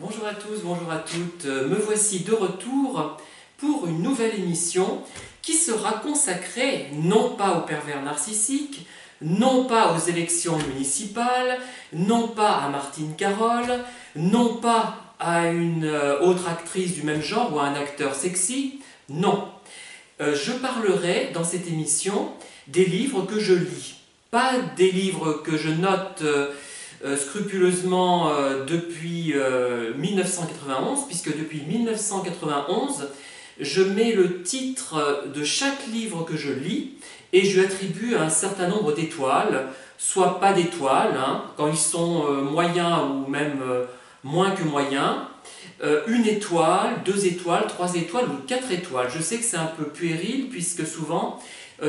Bonjour à tous, bonjour à toutes. Me voici de retour pour une nouvelle émission qui sera consacrée non pas aux pervers narcissiques, non pas aux élections municipales, non pas à Martine Carole, non pas à une autre actrice du même genre ou à un acteur sexy, non. Je parlerai dans cette émission des livres que je lis, pas des livres que je note scrupuleusement depuis 1991, puisque depuis 1991, je mets le titre de chaque livre que je lis et je lui attribue un certain nombre d'étoiles, soit pas d'étoiles, hein, quand ils sont moyens ou même moins que moyens, une étoile, 2 étoiles, 3 étoiles ou 4 étoiles. Je sais que c'est un peu puéril, puisque souvent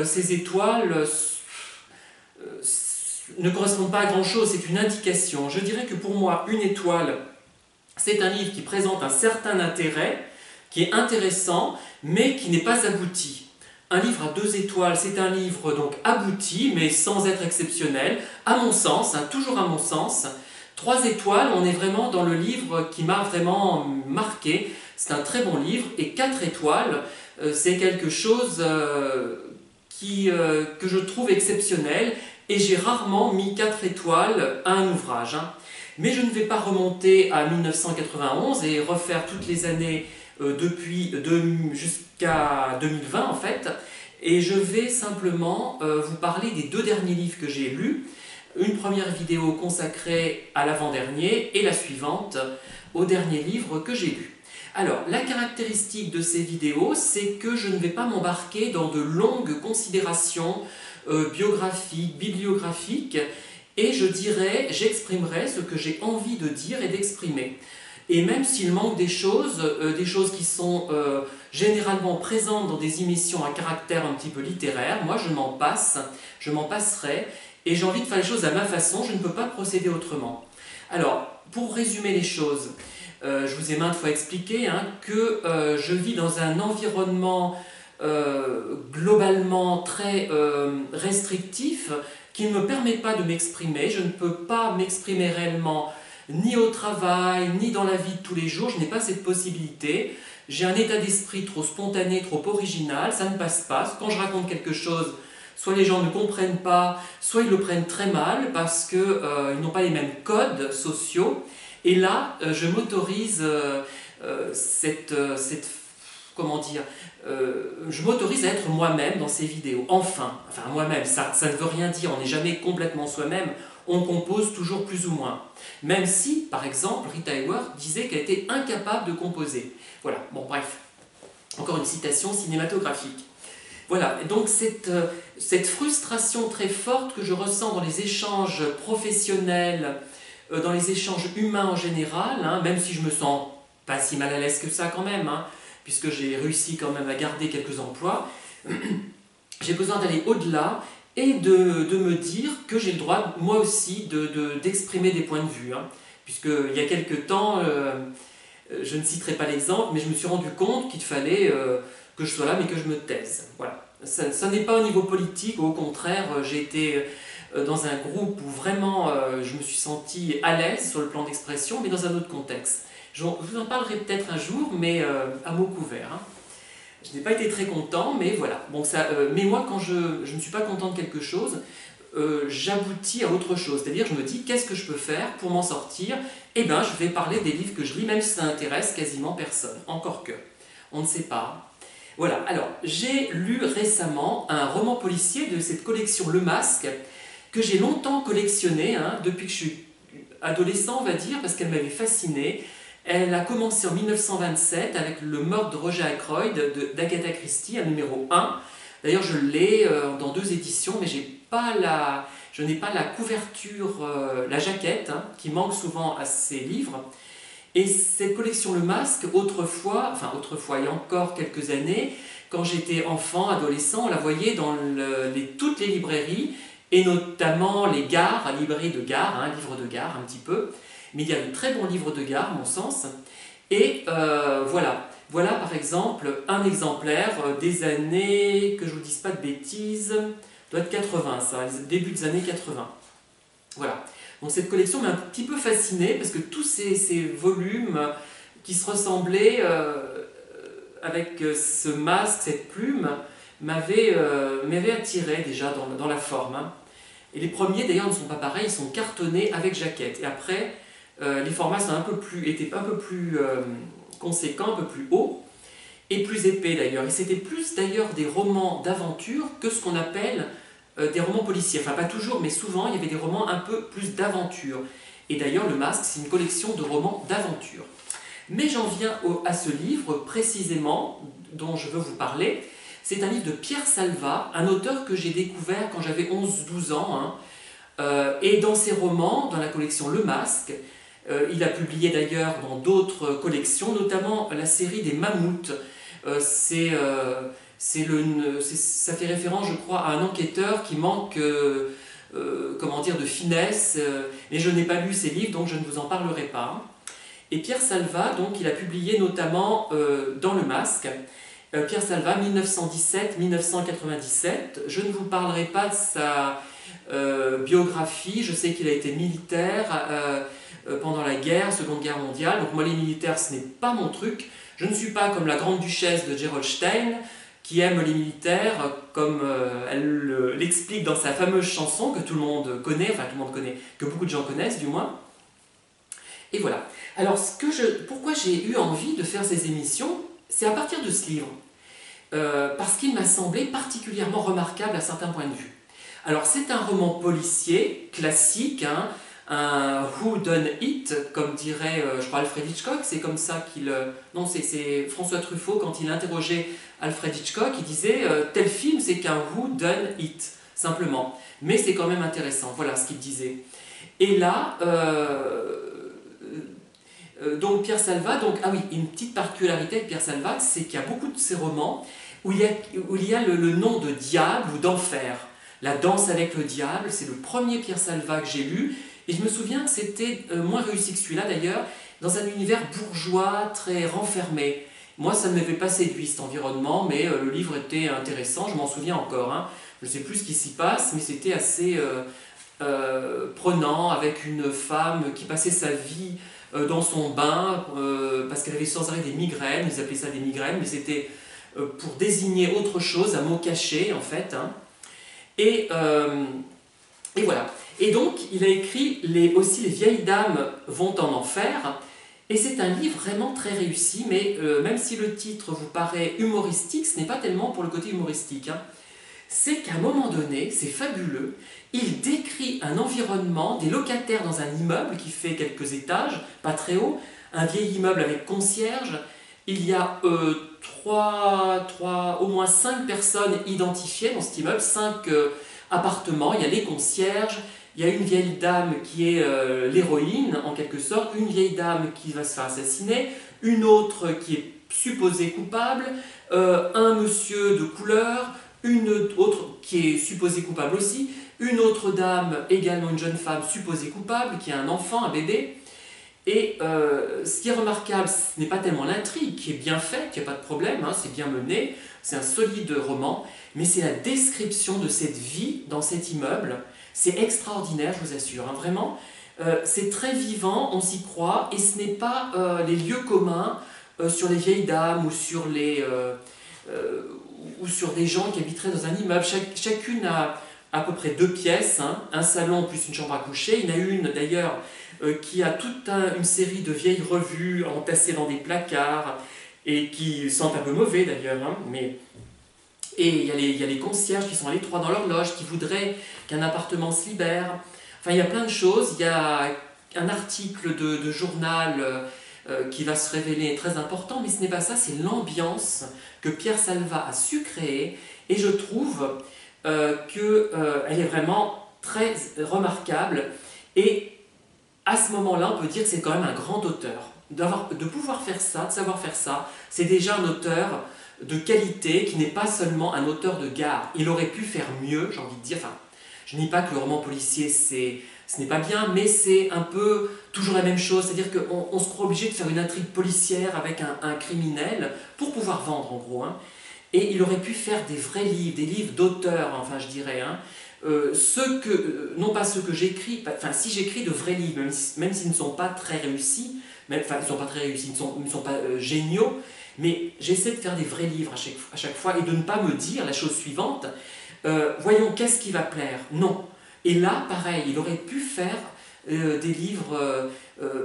ces étoiles ne correspondent pas à grand chose, c'est une indication. Je dirais que pour moi, une étoile, c'est un livre qui présente un certain intérêt, qui est intéressant, mais qui n'est pas abouti. Un livre à 2 étoiles, c'est un livre donc abouti, mais sans être exceptionnel, à mon sens, hein, toujours à mon sens. 3 étoiles, on est vraiment dans le livre qui m'a vraiment marqué, c'est un très bon livre, et 4 étoiles, c'est quelque chose que je trouve exceptionnel, et j'ai rarement mis 4 étoiles à un ouvrage. Hein. Mais je ne vais pas remonter à 1991 et refaire toutes les années jusqu'à 2020 en fait, et je vais simplement vous parler des 2 derniers livres que j'ai lus, une première vidéo consacrée à l'avant-dernier et la suivante au dernier livre que j'ai lu. Alors, la caractéristique de ces vidéos, c'est que je ne vais pas m'embarquer dans de longues considérations biographiques, bibliographiques, et j'exprimerai ce que j'ai envie de dire et d'exprimer. Et même s'il manque des choses qui sont généralement présentes dans des émissions à caractère un petit peu littéraire, moi je m'en passerai, et j'ai envie de faire les choses à ma façon, je ne peux pas procéder autrement. Alors, pour résumer les choses, je vous ai maintes fois expliqué hein, que je vis dans un environnement globalement très restrictif qui ne me permet pas de m'exprimer. Je ne peux pas m'exprimer réellement ni au travail, ni dans la vie de tous les jours. Je n'ai pas cette possibilité. J'ai un état d'esprit trop spontané, trop original, ça ne passe pas. Quand je raconte quelque chose, soit les gens ne comprennent pas, soit ils le prennent très mal parce qu'ils n'ont pas les mêmes codes sociaux. Et là, je m'autorise je m'autorise à être moi-même dans ces vidéos. Enfin moi-même, ça ne veut rien dire, on n'est jamais complètement soi-même, on compose toujours plus ou moins. Même si, par exemple, Rita Hayworth disait qu'elle était incapable de composer. Voilà, bon bref, encore une citation cinématographique. Voilà, et donc cette frustration très forte que je ressens dans les échanges professionnels, dans les échanges humains en général, hein, même si je me sens pas si mal à l'aise que ça quand même, hein, puisque j'ai réussi quand même à garder quelques emplois, j'ai besoin d'aller au-delà et de me dire que j'ai le droit, moi aussi, d'exprimer des points de vue. Hein, puisqu'il y a quelques temps, je ne citerai pas l'exemple, mais je me suis rendu compte qu'il fallait que je sois là, mais que je me taise. Voilà. Ça n'est pas au niveau politique, au contraire, j'ai été dans un groupe où vraiment je me suis senti à l'aise sur le plan d'expression, mais dans un autre contexte. Je vous en parlerai peut-être un jour, mais à mots couverts. Hein. Je n'ai pas été très content, mais voilà. Bon, mais moi, quand je ne suis pas content de quelque chose, j'aboutis à autre chose. C'est-à-dire, je me dis, qu'est-ce que je peux faire pour m'en sortir? Eh bien, je vais parler des livres que je lis, même si ça n'intéresse quasiment personne. Encore que, on ne sait pas. Voilà, alors, j'ai lu récemment un roman policier de cette collection Le Masque, que j'ai longtemps collectionné, hein, depuis que je suis adolescent, on va dire, parce qu'elle m'avait fasciné. Elle a commencé en 1927 avec Le meurtre de Roger Ackroyd d'Agatha Christie, un numéro 1. D'ailleurs, je l'ai dans 2 éditions, mais je n'ai pas la couverture, la jaquette, hein, qui manque souvent à ces livres. Et cette collection Le Masque, autrefois, il y a encore quelques années, quand j'étais enfant, adolescent, on la voyait dans toutes les librairies, et notamment les gares, librairies de gare, hein, livres de gare un petit peu. Mais il y a de très bons livres de gare, à mon sens. Et voilà. Voilà par exemple un exemplaire des années, que je ne vous dise pas de bêtises, doit être 80, ça, début des années 80. Voilà. Donc cette collection m'a un petit peu fascinée parce que tous ces volumes qui se ressemblaient avec ce masque, cette plume, m'avaient attiré déjà dans la forme. Hein. Et les premiers d'ailleurs ne sont pas pareils, ils sont cartonnés avec jaquette. Et après, les formats sont étaient un peu plus conséquents, un peu plus hauts et plus épais d'ailleurs. Et c'était plus d'ailleurs des romans d'aventure que ce qu'on appelle des romans policiers. Enfin pas toujours, mais souvent il y avait des romans un peu plus d'aventure. Et d'ailleurs le Masque, c'est une collection de romans d'aventure. Mais j'en viens à ce livre précisément dont je veux vous parler. C'est un livre de Pierre Salvat, un auteur que j'ai découvert quand j'avais 11-12 ans. Hein. Et dans ses romans, dans la collection Le Masque, il a publié d'ailleurs dans d'autres collections, notamment la série des Mammouths. Ça fait référence, je crois, à un enquêteur qui manque comment dire, de finesse, mais je n'ai pas lu ces livres, donc je ne vous en parlerai pas. Et Pierre Salvat, donc, il a publié notamment dans Le Masque, Pierre Salvat, 1917-1997. Je ne vous parlerai pas de sa biographie, je sais qu'il a été militaire pendant la guerre, Seconde Guerre mondiale, donc moi les militaires ce n'est pas mon truc. Je ne suis pas comme la grande duchesse de Gerolstein, qui aime les militaires, comme elle l'explique dans sa fameuse chanson que tout le monde connaît, enfin tout le monde connaît, que beaucoup de gens connaissent du moins. Et voilà. Alors pourquoi j'ai eu envie de faire ces émissions, c'est à partir de ce livre. Parce qu'il m'a semblé particulièrement remarquable à certains points de vue. Alors c'est un roman policier, classique, hein, un who done it, comme dirait, je crois, Alfred Hitchcock, c'est comme ça qu'il... non, c'est François Truffaut, quand il interrogeait Alfred Hitchcock, il disait tel film, c'est qu'un who done it, simplement. Mais c'est quand même intéressant, voilà ce qu'il disait. Et là, donc Pierre Salvat, donc, ah oui, une petite particularité de Pierre Salvat, c'est qu'il y a beaucoup de ses romans où il y a le nom de diable ou d'enfer. La danse avec le diable, c'est le premier Pierre Salvat que j'ai lu, et je me souviens que c'était moins réussi que celui-là d'ailleurs, dans un univers bourgeois, très renfermé. Moi, ça ne m'avait pas séduit cet environnement, mais le livre était intéressant, je m'en souviens encore. Hein. Je ne sais plus ce qui s'y passe, mais c'était assez prenant, avec une femme qui passait sa vie dans son bain, parce qu'elle avait sans arrêt des migraines, ils appelaient ça des migraines, mais c'était pour désigner autre chose, un mot caché en fait. Hein. Et voilà. Et donc, il a écrit aussi Les vieilles dames vont en enfer, et c'est un livre vraiment très réussi, mais même si le titre vous paraît humoristique, ce n'est pas tellement pour le côté humoristique. Hein. C'est qu'à un moment donné, c'est fabuleux, il décrit un environnement, des locataires dans un immeuble qui fait quelques étages, pas très haut, un vieil immeuble avec concierge. Il y a au moins 5 personnes identifiées dans cet immeuble, 5 appartements, il y a les concierges, il y a une vieille dame qui est l'héroïne en quelque sorte, une vieille dame qui va se faire assassiner, une autre qui est supposée coupable, un monsieur de couleur, une autre qui est supposée coupable aussi, une autre dame, également une jeune femme supposée coupable, qui a un enfant, un bébé. Et ce qui est remarquable, ce n'est pas tellement l'intrigue qui est bien faite, il n'y a pas de problème, hein, c'est bien mené, c'est un solide roman, mais c'est la description de cette vie dans cet immeuble. C'est extraordinaire, je vous assure, hein, vraiment. C'est très vivant, on s'y croit, et ce n'est pas les lieux communs sur les vieilles dames ou sur des gens qui habiteraient dans un immeuble. Chacune a à peu près 2 pièces, hein, un salon plus une chambre à coucher. Il y en a une d'ailleurs qui a toute une série de vieilles revues entassées dans des placards et qui sentent un peu mauvais d'ailleurs. Hein, et il y a les concierges qui sont à l'étroit dans leur loge, qui voudraient qu'un appartement se libère. Enfin, il y a plein de choses. Il y a un article de journal qui va se révéler très important, mais ce n'est pas ça, c'est l'ambiance que Pierre Salvat a su créer. Et je trouve qu'elle est vraiment très remarquable. Et à ce moment-là, on peut dire que c'est quand même un grand auteur. De pouvoir faire ça, de savoir faire ça, c'est déjà un auteur de qualité qui n'est pas seulement un auteur de gare. Il aurait pu faire mieux, j'ai envie de dire. Enfin, je ne dis pas que le roman policier, ce n'est pas bien, mais c'est un peu toujours la même chose. C'est-à-dire qu'on se croit obligé de faire une intrigue policière avec un criminel pour pouvoir vendre, en gros. Hein. Et il aurait pu faire des vrais livres, des livres d'auteur, enfin je dirais, hein, non pas ceux que j'écris, enfin si j'écris de vrais livres, même s'ils ne sont pas très réussis, enfin ils ne sont pas très réussis, ils ne sont pas géniaux, mais j'essaie de faire des vrais livres à chaque fois et de ne pas me dire la chose suivante, voyons qu'est-ce qui va plaire. Non. Et là, pareil, il aurait pu faire des livres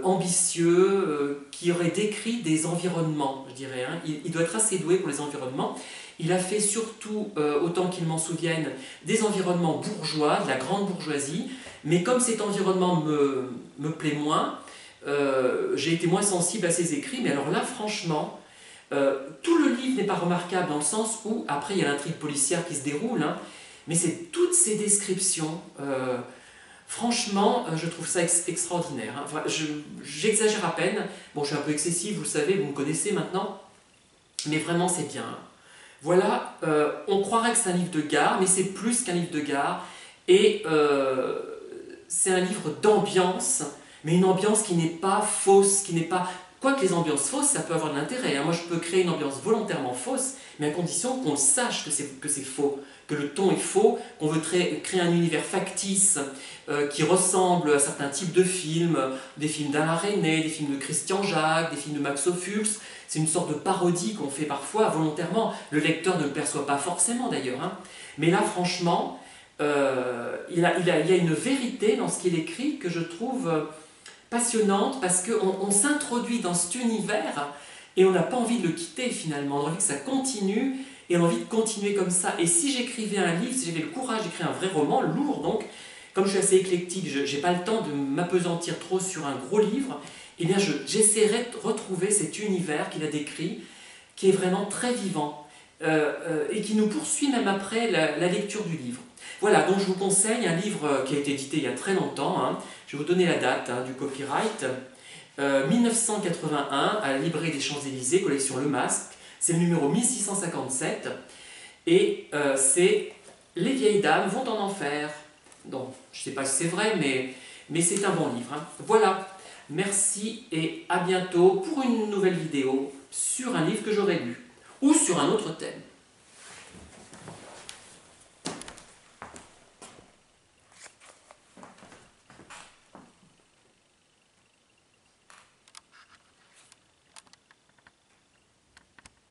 ambitieux qui auraient décrit des environnements, je dirais. Hein. Il doit être assez doué pour les environnements. Il a fait surtout, autant qu'il m'en souvienne, des environnements bourgeois, de la grande bourgeoisie, mais comme cet environnement me plaît moins, j'ai été moins sensible à ses écrits, mais alors là, franchement, tout le livre n'est pas remarquable dans le sens où, après, il y a l'intrigue policière qui se déroule, hein, mais c'est toutes ces descriptions, franchement, je trouve ça extraordinaire. Hein. Enfin, j'exagère à peine, bon, je suis un peu excessif, vous le savez, vous me connaissez maintenant, mais vraiment, c'est bien. Voilà, on croirait que c'est un livre de gare, mais c'est plus qu'un livre de gare, et c'est un livre d'ambiance, mais une ambiance qui n'est pas fausse, qui n'est pas... Quoique les ambiances fausses, ça peut avoir de l'intérêt. Hein. Moi, je peux créer une ambiance volontairement fausse, mais à condition qu'on sache que c'est faux, que le ton est faux, qu'on veut créer un univers factice qui ressemble à certains types de films, des films d'Alain Resnais, des films de Christian Jacques, des films de Max Ophuls. C'est une sorte de parodie qu'on fait parfois volontairement. Le lecteur ne le perçoit pas forcément d'ailleurs. Hein. Mais là, franchement, il y a une vérité dans ce qu'il écrit que je trouve passionnante parce qu'on s'introduit dans cet univers et on n'a pas envie de le quitter finalement. On a envie que ça continue et on a envie de continuer comme ça. Et si j'écrivais un livre, si j'avais le courage d'écrire un vrai roman, lourd donc, comme je suis assez éclectique, je n'ai pas le temps de m'apesantir trop sur un gros livre, eh bien j'essaierai de retrouver cet univers qu'il a décrit, qui est vraiment très vivant et qui nous poursuit même après la lecture du livre. Voilà, donc je vous conseille un livre qui a été édité il y a très longtemps, hein. Je vais vous donner la date du copyright, 1981, à la librairie des Champs-Élysées, collection Le Masque, c'est le numéro 1657, et c'est « Les vieilles dames vont en enfer ». Donc, je ne sais pas si c'est vrai, mais c'est un bon livre. Hein. Voilà, merci et à bientôt pour une nouvelle vidéo sur un livre que j'aurais lu, ou sur un autre thème.